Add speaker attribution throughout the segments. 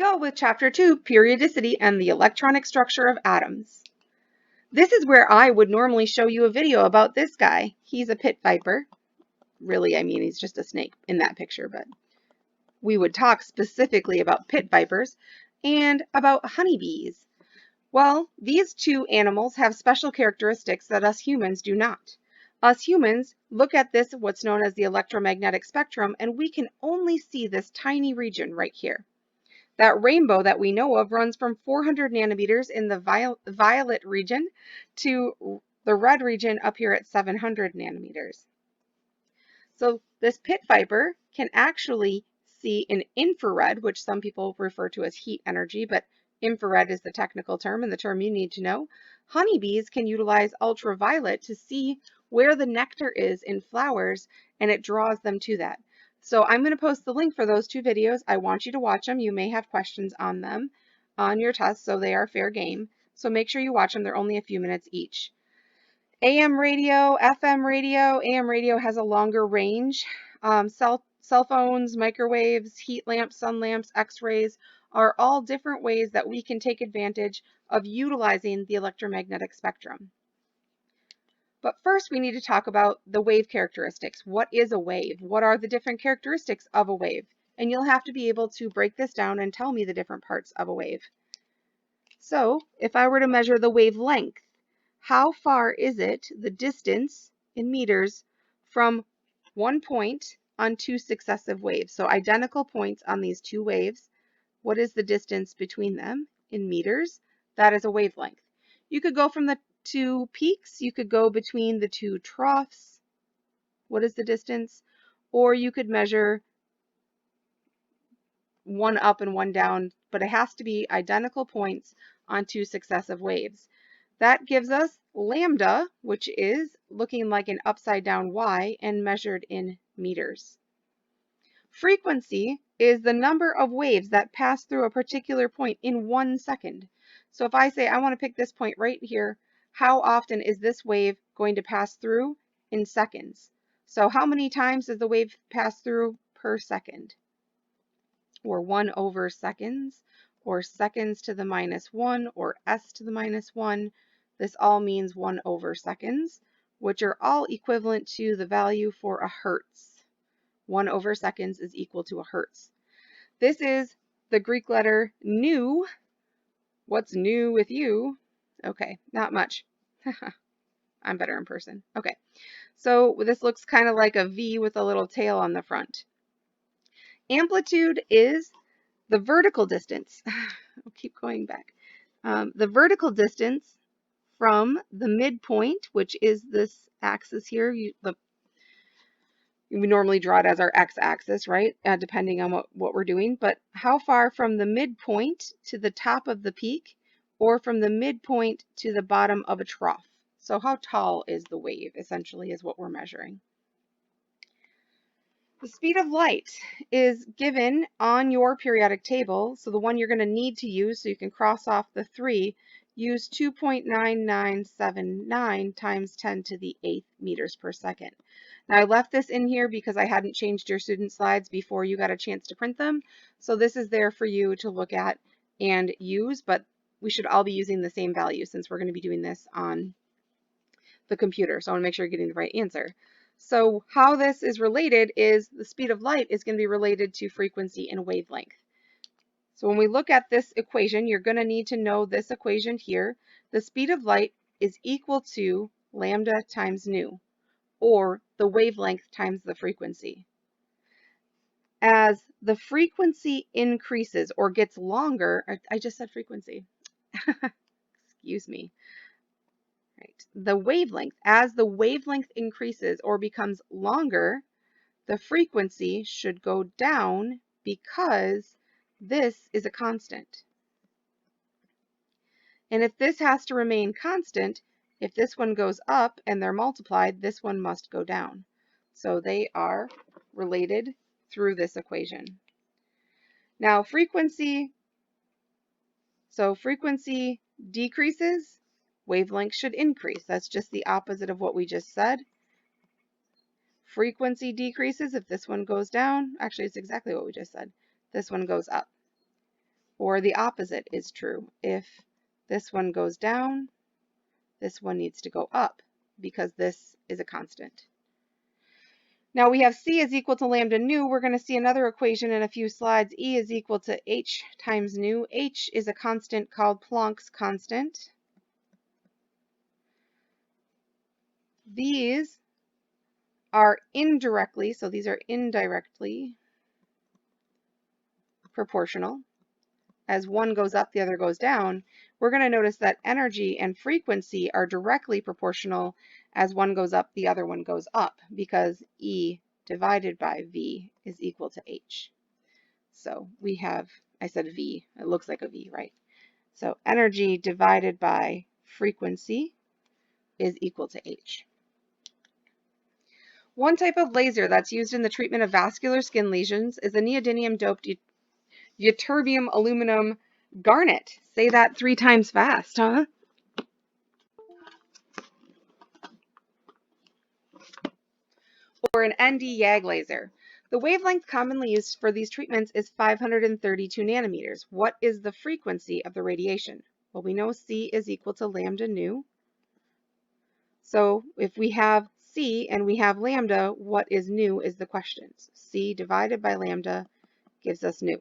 Speaker 1: go with Chapter 2, Periodicity and the Electronic Structure of Atoms. This is where I would normally show you a video about this guy. He's a pit viper. Really, I mean, he's just a snake in that picture, but we would talk specifically about pit vipers and about honeybees. Well, these two animals have special characteristics that us humans do not. Us humans look at this, what's known as the electromagnetic spectrum, and we can only see this tiny region right here. That rainbow that we know of runs from 400 nanometers in the violet region to the red region up here at 700 nanometers. So this pit viper can actually see in infrared, which some people refer to as heat energy, but infrared is the technical term and the term you need to know. Honeybees can utilize ultraviolet to see where the nectar is in flowers, and it draws them to that. So I'm going to post the link for those two videos. I want you to watch them. You may have questions on them on your test, so they are fair game. So make sure you watch them. They're only a few minutes each. AM radio, FM radio. AM radio has a longer range. Cell phones, microwaves, heat lamps, sun lamps, x-rays are all different ways that we can take advantage of utilizing the electromagnetic spectrum. But first we need to talk about the wave characteristics. What is a wave? What are the different characteristics of a wave? And you'll have to be able to break this down and tell me the different parts of a wave. So if I were to measure the wavelength, how far is it, the distance in meters, from one point on two successive waves? So identical points on these two waves. What is the distance between them in meters? That is a wavelength. You could go from the two peaks, you could go between the two troughs. What is the distance? Or you could measure one up and one down, but it has to be identical points on two successive waves. That gives us lambda, which is looking like an upside down Y and measured in meters. Frequency is the number of waves that pass through a particular point in 1 second. So if I say I want to pick this point right here, how often is this wave going to pass through in seconds? So how many times does the wave pass through per second? Or 1 over seconds, or seconds to the -1, or s to the -1. This all means 1 over seconds, which are all equivalent to the value for a hertz. 1 over seconds is equal to a hertz. This is the Greek letter nu. What's new with you? Okay, not much. I'm better in person. Okay, so this looks kind of like a V with a little tail on the front. Amplitude is the vertical distance. I'll keep going back. The vertical distance from the midpoint, which is this axis here. We normally draw it as our x-axis, right? Depending on what we're doing. But how far from the midpoint to the top of the peak, or from the midpoint to the bottom of a trough? So how tall is the wave, essentially, is what we're measuring. The speed of light is given on your periodic table. So the one you're going to need to use, so you can cross off the 3, use 2.9979 times 10 to the 8th meters per second. Now I left this in here because I hadn't changed your student slides before you got a chance to print them. So this is there for you to look at and use, but we should all be using the same value since we're going to be doing this on the computer. So I want to make sure you're getting the right answer. So how this is related is the speed of light is going to be related to frequency and wavelength. So when we look at this equation, you're going to need to know this equation here. The speed of light is equal to lambda times nu, or the wavelength times the frequency. As the frequency increases or gets longer, I just said frequency. Excuse me. Right. The wavelength, as the wavelength increases or becomes longer, the frequency should go down because this is a constant. And if this has to remain constant, if this one goes up and they're multiplied, this one must go down. So they are related through this equation. Now frequency decreases, wavelength should increase. That's just the opposite of what we just said. Frequency decreases if this one goes down. Actually, it's exactly what we just said. This one goes up. or the opposite is true. If this one goes down, this one needs to go up because this is a constant. Now we have C is equal to lambda nu. We're going to see another equation in a few slides. E is equal to h times nu. H is a constant called Planck's constant. These are indirectly, so these are indirectly proportional. As one goes up, the other goes down. We're going to notice that energy and frequency are directly proportional. As one goes up, the other one goes up, because E divided by V is equal to H. So we have, I said V, it looks like a V, right? So energy divided by frequency is equal to H. One type of laser that's used in the treatment of vascular skin lesions is a neodymium-doped ytterbium aluminum garnet. Say that 3 times fast, huh? Or an ND YAG laser. The wavelength commonly used for these treatments is 532 nanometers. What is the frequency of the radiation? Well, we know C is equal to lambda nu. So if we have C and we have lambda, what is nu is the question. So C divided by lambda gives us nu.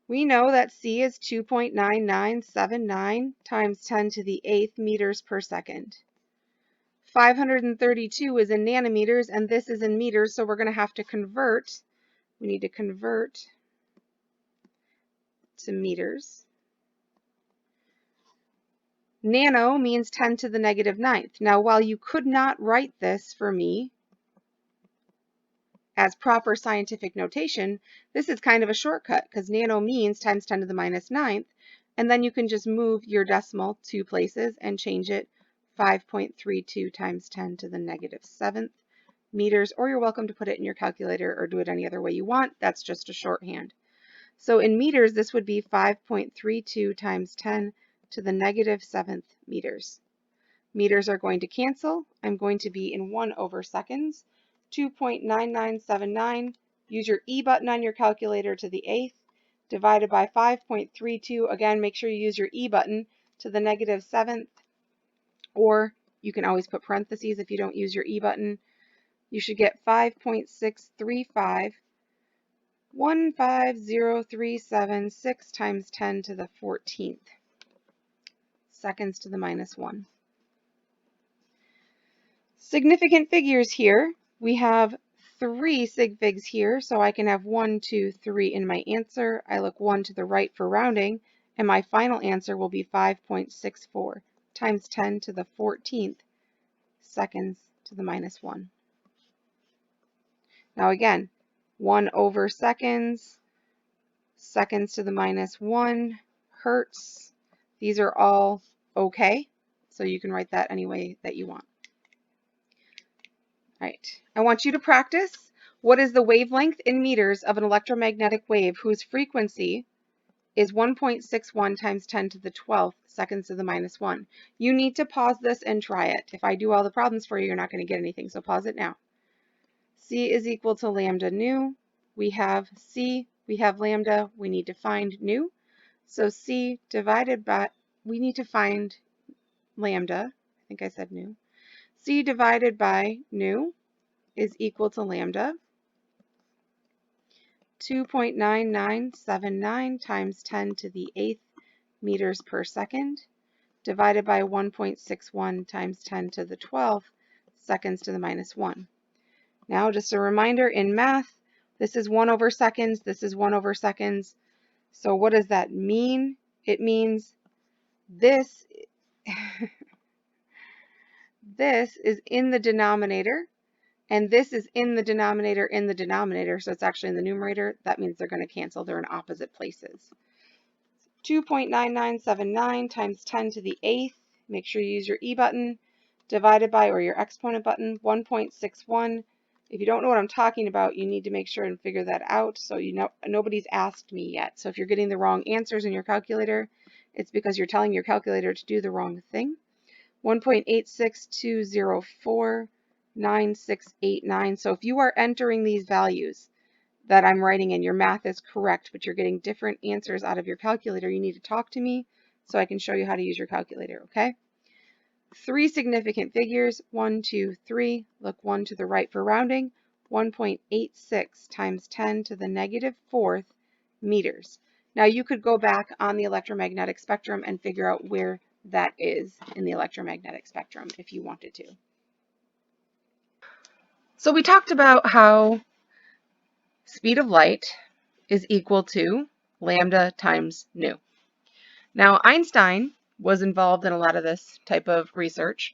Speaker 1: We know that C is 2.9979 times 10 to the 8th meters per second. 532 is in nanometers, and this is in meters, so we're going to have to convert. We need to convert to meters. Nano means 10 to the negative 9th. Now, while you could not write this for me as proper scientific notation, this is kind of a shortcut, because nano means times 10 to the minus 9th, and then you can just move your decimal 2 places and change it 5.32 times 10 to the negative 7th meters, or you're welcome to put it in your calculator or do it any other way you want. That's just a shorthand. So in meters, this would be 5.32 times 10 to the negative 7th meters. Meters are going to cancel. I'm going to be in 1 over seconds. 2.9979. Use your E button on your calculator to the 8th. Divided by 5.32. Again, make sure you use your E button to the negative 7th. Or you can always put parentheses if you don't use your E button. You should get 5.635. 150,376 times 10 to the 14th seconds to the minus 1. Significant figures here. We have 3 sig figs here, so I can have 1, 2, 3 in my answer. I look 1 to the right for rounding, and my final answer will be 5.64 times 10 to the 14th seconds to the minus 1. Now again, 1 over seconds, seconds to the minus 1, hertz. These are all okay, so you can write that any way that you want. All right, I want you to practice. What is the wavelength in meters of an electromagnetic wave whose frequency is 1.61 times 10 to the 12th seconds to the minus 1? You need to pause this and try it. If I do all the problems for you, you're not going to get anything, so pause it now. C is equal to lambda nu. We have C, we have lambda, we need to find nu. So C divided by, we need to find lambda, I think I said nu. C divided by nu is equal to lambda. 2.9979 times 10 to the 8th meters per second divided by 1.61 times 10 to the 12th seconds to the minus 1. Now, just a reminder, in math, this is 1 over seconds, this is 1 over seconds. So what does that mean? It means this, this is in the denominator, and this is in the denominator, so it's actually in the numerator. That means they're going to cancel. They're in opposite places. 2.9979 times 10 to the 8th, make sure you use your E button, divided by, or your exponent button, 1.61. If you don't know what I'm talking about, you need to make sure and figure that out. So you know, nobody's asked me yet. So if you're getting the wrong answers in your calculator, it's because you're telling your calculator to do the wrong thing. 1.862049689. So if you are entering these values, that I'm writing in. Your math is correct, but you're getting different answers out of your calculator. You need to talk to me so I can show you how to use your calculator, okay? 3 significant figures, 1, 2, 3. Look 1 to the right for rounding. 1.86 times 10 to the negative 4th meters. Now you could go back on the electromagnetic spectrum and figure out where that is in the electromagnetic spectrum if you wanted to. So we talked about how speed of light is equal to lambda times nu. Now Einstein was involved in a lot of this type of research,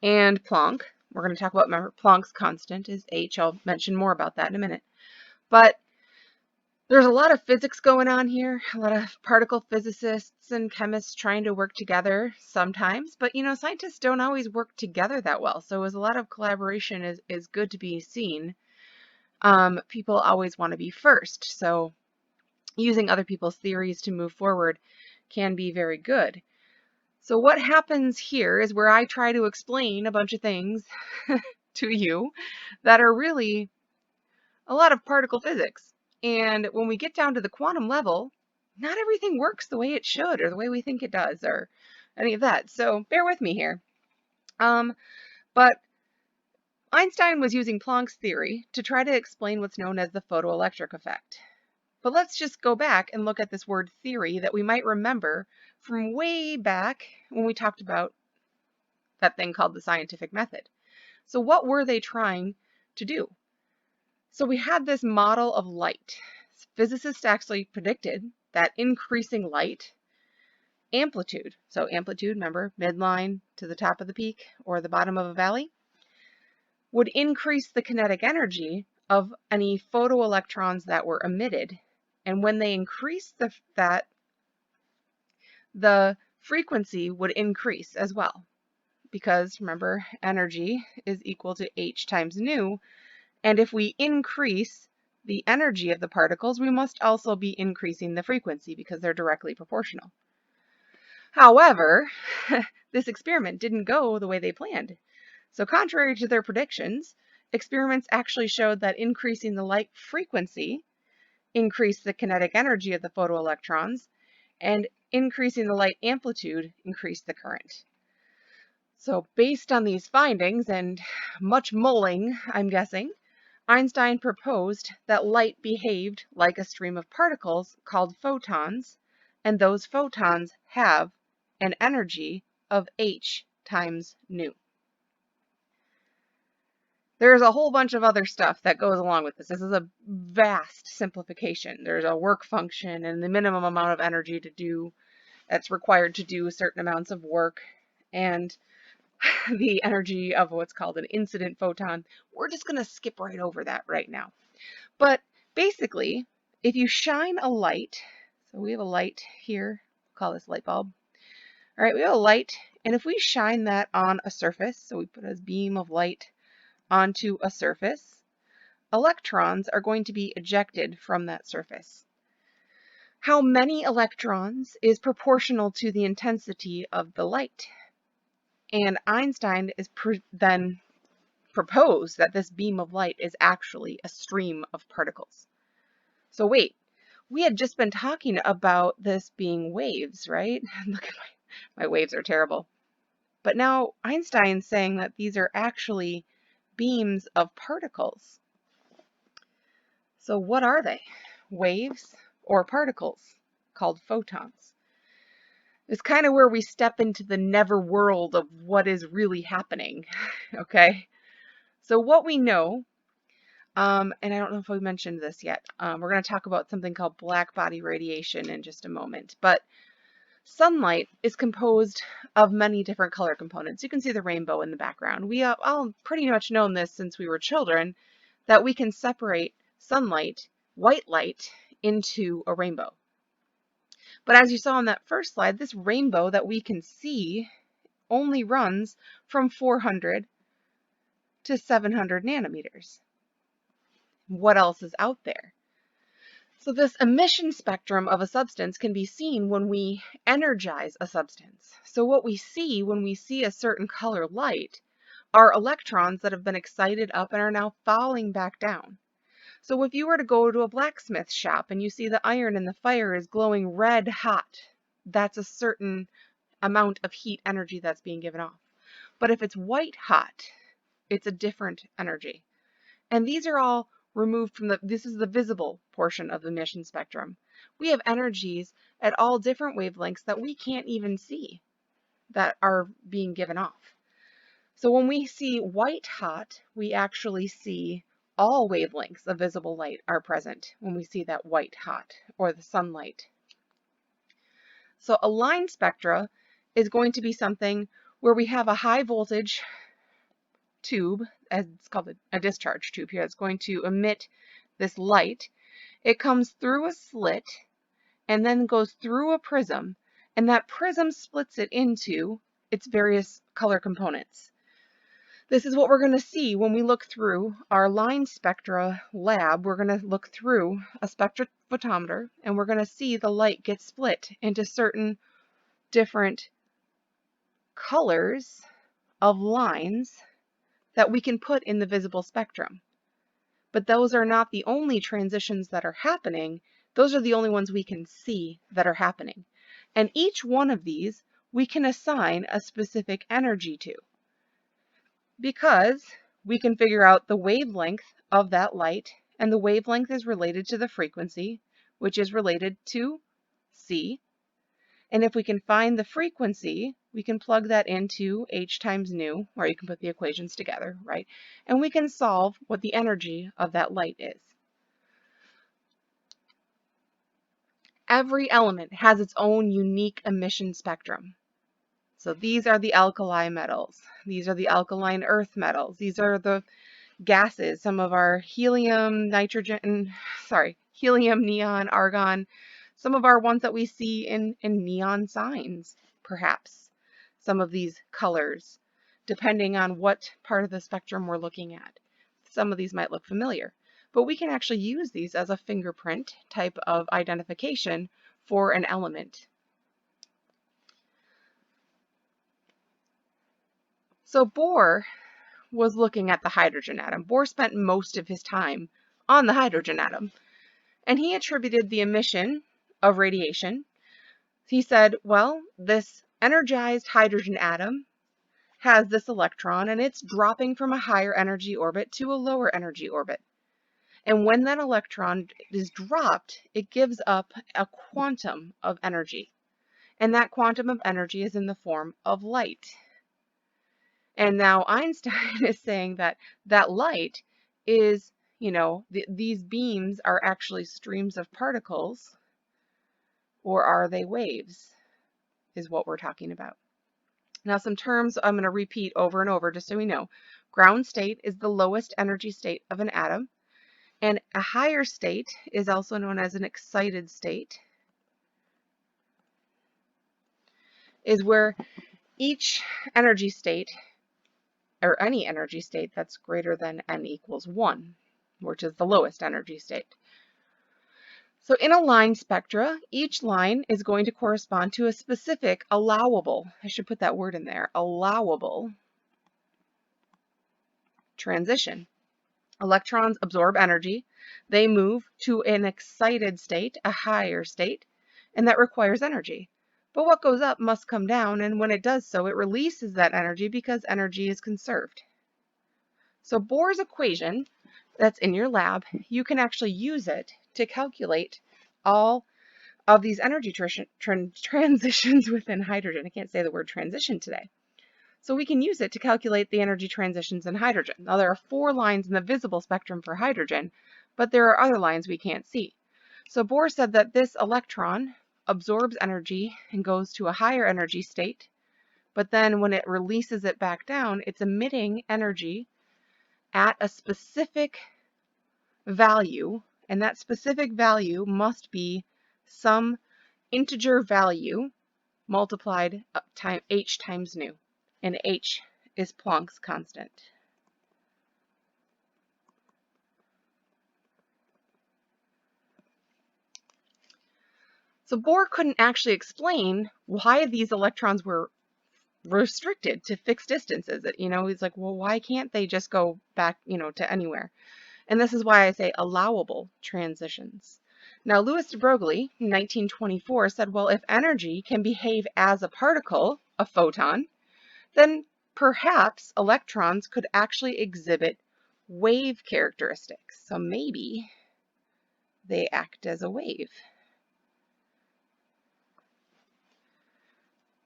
Speaker 1: and Planck. We're going to talk about, remember, Planck's constant is h. I'll mention more about that in a minute. But there's a lot of physics going on here, a lot of particle physicists and chemists trying to work together sometimes, but you know, scientists don't always work together that well. So as a lot of collaboration is good to be seen, people always want to be first. So using other people's theories to move forward can be very good. So what happens here is where I try to explain a bunch of things to you that are really a lot of particle physics. And when we get down to the quantum level, not everything works the way it should or the way we think it does or any of that. So bear with me here. But Einstein was using Planck's theory to try to explain what's known as the photoelectric effect. But let's just go back and look at this word theory that we might remember from way back when we talked about that thing called the scientific method. So what were they trying to do? So we had this model of light. Physicists actually predicted that increasing light amplitude, so amplitude, remember, midline to the top of the peak or the bottom of a valley, would increase the kinetic energy of any photoelectrons that were emitted. And when they increased that, the frequency would increase as well. Because remember, energy is equal to h times nu. And if we increase the energy of the particles, we must also be increasing the frequency because they're directly proportional. However, this experiment didn't go the way they planned. So contrary to their predictions, experiments actually showed that increasing the light frequency increased the kinetic energy of the photoelectrons, and increasing the light amplitude increased the current. So based on these findings and much mulling, I'm guessing, Einstein proposed that light behaved like a stream of particles called photons, and those photons have an energy of h times nu. There's a whole bunch of other stuff that goes along with this. This is a vast simplification. There's a work function and the minimum amount of energy to do that's required to do certain amounts of work, and the energy of what's called an incident photon. We're just going to skip right over that right now. But basically, if you shine a light, so we have a light here, we'll call this light bulb. All right, we have a light, and if we shine that on a surface, so we put a beam of light onto a surface, electrons are going to be ejected from that surface. How many electrons is proportional to the intensity of the light? And Einstein is then proposed that this beam of light is actually a stream of particles. So wait, we had just been talking about this being waves, right? Look at my waves are terrible. But now Einstein's saying that these are actually beams of particles. So what are they? Waves or particles called photons? It's kind of where we step into the never world of what is really happening, okay? So what we know, and I don't know if we mentioned this yet, we're going to talk about something called black body radiation in just a moment, but sunlight is composed of many different color components. You can see the rainbow in the background. We all pretty much known this since we were children, that we can separate sunlight, white light, into a rainbow. But as you saw on that first slide, this rainbow that we can see only runs from 400 to 700 nanometers. What else is out there? So this emission spectrum of a substance can be seen when we energize a substance. So what we see when we see a certain color light are electrons that have been excited up and are now falling back down. So if you were to go to a blacksmith shop and you see the iron in the fire is glowing red hot, that's a certain amount of heat energy that's being given off. But if it's white hot, it's a different energy. And these are all removed from this is the visible portion of the emission spectrum. We have energies at all different wavelengths that we can't even see that are being given off. So when we see white hot, we actually see all wavelengths of visible light are present when we see that white hot or the sunlight. So a line spectra is going to be something where we have a high voltage tube, as it's called a discharge tube here, it's going to emit this light. It comes through a slit and then goes through a prism, and that prism splits it into its various color components. This is what we're going to see when we look through our line spectra lab. We're going to look through a spectrophotometer and we're going to see the light get split into certain different colors of lines that we can put in the visible spectrum. But those are not the only transitions that are happening. Those are the only ones we can see that are happening. And each one of these we can assign a specific energy to, because we can figure out the wavelength of that light, and the wavelength is related to the frequency, which is related to C. And if we can find the frequency, we can plug that into h times nu, or you can put the equations together, right? And we can solve what the energy of that light is. Every element has its own unique emission spectrum. So these are the alkali metals. These are the alkaline earth metals. These are the gases, some of our helium, neon, argon, some of our ones that we see in neon signs, perhaps. Some of these colors, depending on what part of the spectrum we're looking at. Some of these might look familiar, but we can actually use these as a fingerprint type of identification for an element. So Bohr was looking at the hydrogen atom. Bohr spent most of his time on the hydrogen atom, and he attributed the emission of radiation. He said, well, this energized hydrogen atom has this electron, and it's dropping from a higher energy orbit to a lower energy orbit. And when that electron is dropped, it gives up a quantum of energy. And that quantum of energy is in the form of light. And now Einstein is saying that that light is, these beams are actually streams of particles, or are they waves, is what we're talking about. Now some terms I'm going to repeat over and over just so we know. Ground state is the lowest energy state of an atom, and a higher state is also known as an excited state, is where each energy state, or any energy state that's greater than n equals 1, which is the lowest energy state. So in a line spectra, each line is going to correspond to a specific allowable, I should put that word in there, allowable transition. Electrons absorb energy, they move to an excited state, a higher state, and that requires energy. But what goes up must come down, and when it does so, it releases that energy because energy is conserved. So Bohr's equation that's in your lab, you can actually use it to calculate all of these energy transitions within hydrogen. I can't say the word transition today. So we can use it to calculate the energy transitions in hydrogen. Now there are 4 lines in the visible spectrum for hydrogen, but there are other lines we can't see. So Bohr said that this electron absorbs energy and goes to a higher energy state, but then when it releases it back down, it's emitting energy at a specific value, and that specific value must be some integer value multiplied times h times nu, and h is Planck's constant. So Bohr couldn't actually explain why these electrons were restricted to fixed distances. He's like, well, why can't they just go back, to anywhere? And this is why I say allowable transitions. Now, Louis de Broglie, in 1924, said, well, if energy can behave as a particle, a photon, then perhaps electrons could actually exhibit wave characteristics. So maybe they act as a wave.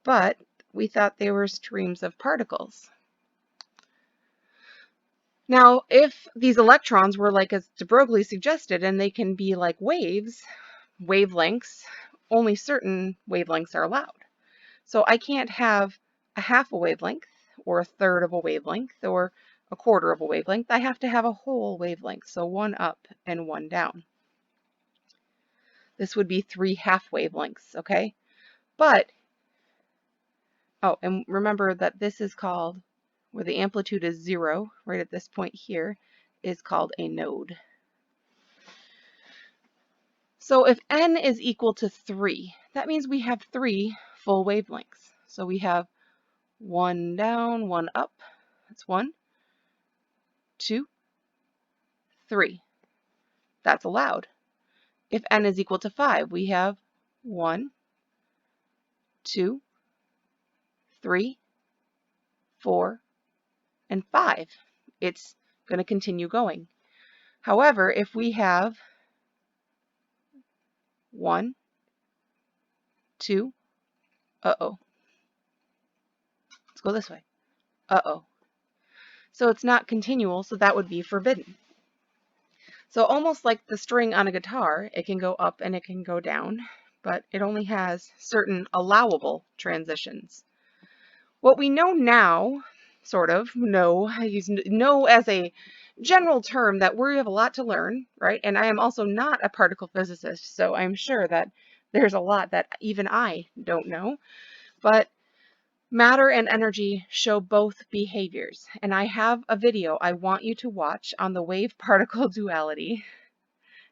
Speaker 1: But we thought they were streams of particles. Now, if these electrons were like as de Broglie suggested, and they can be like waves, wavelengths, only certain wavelengths are allowed. So I can't have a half a wavelength, or a third of a wavelength, or a quarter of a wavelength. I have to have a whole wavelength, so one up and one down. This would be 3 half wavelengths, okay? But, oh, and remember that this is called, where the amplitude is 0, right at this point here, is called a node. So if n is equal to 3, that means we have 3 full wavelengths. So we have 1 down, 1 up. That's 1, 2, 3. That's allowed. If n is equal to 5, we have 1, 2, 3, 4, and 5. It's going to continue going. However, if we have 1, 2, uh-oh. Let's go this way. Uh-oh. So it's not continual, so that would be forbidden. So almost like the string on a guitar, it can go up and it can go down, but it only has certain allowable transitions. What we know now, sort of, I use know as a general term that we have a lot to learn, right? And I am also not a particle physicist, so I'm sure that there's a lot that even I don't know. But matter and energy show both behaviors, and I have a video I want you to watch on the wave-particle duality.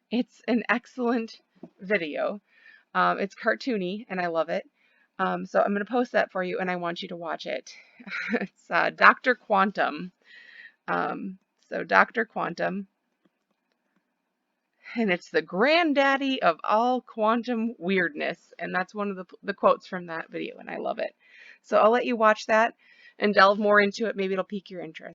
Speaker 1: It's an excellent video. It's cartoony, and I love it. So I'm going to post that for you, and I want you to watch it. It's Dr. Quantum. So Dr. Quantum, and it's the granddaddy of all quantum weirdness, and that's one of the quotes from that video, and I love it. So I'll let you watch that and delve more into it. Maybe it'll pique your interest.